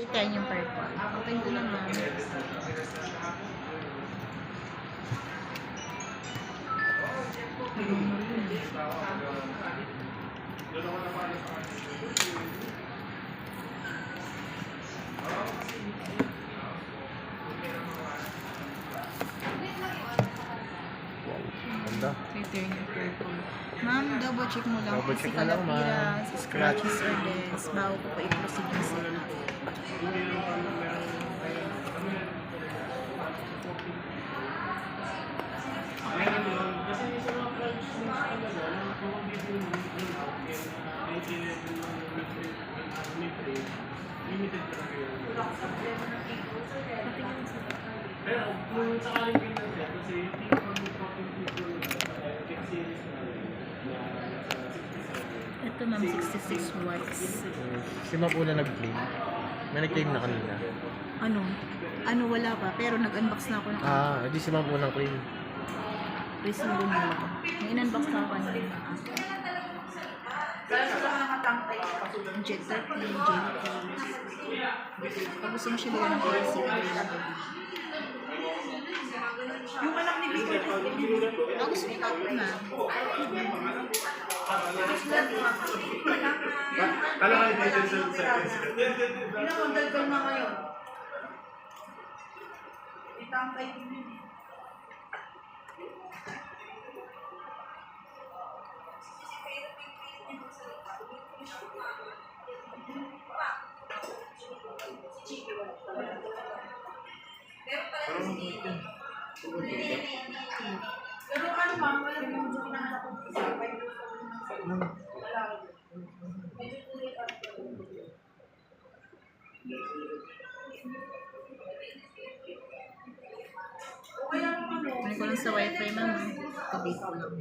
10 yung purple. Open ko naman. Ganda. Ito yung purple. Ma'am, double check mo lang Double kung check si mo lang, ma'am. Calapiras, scratches or dents bago ko pa i-proceed yung sila. Pero kung sakaling ganyan siya, kasi Ito ma'am, 66 watts. Si Ma'am una nag-claim. May nag-claim na kanina. Ano? Ano wala pa, pero nag-unbox na ako ng Hindi si Ma'am unang claim. resibo mo lang. May in-unbox na ako kanina. Jet 30, JT. Pag gusto mo siya bigyan ng policy, yung anak ni Victor, gusto niya tatlo na. Kala ka dito sa Pinakondal na ngayon. Itangkay din yun. Pero ano ma'am, wala yung kinahanap ko sa Ano ko lang sa wifi ma'am. Kabit ko lang.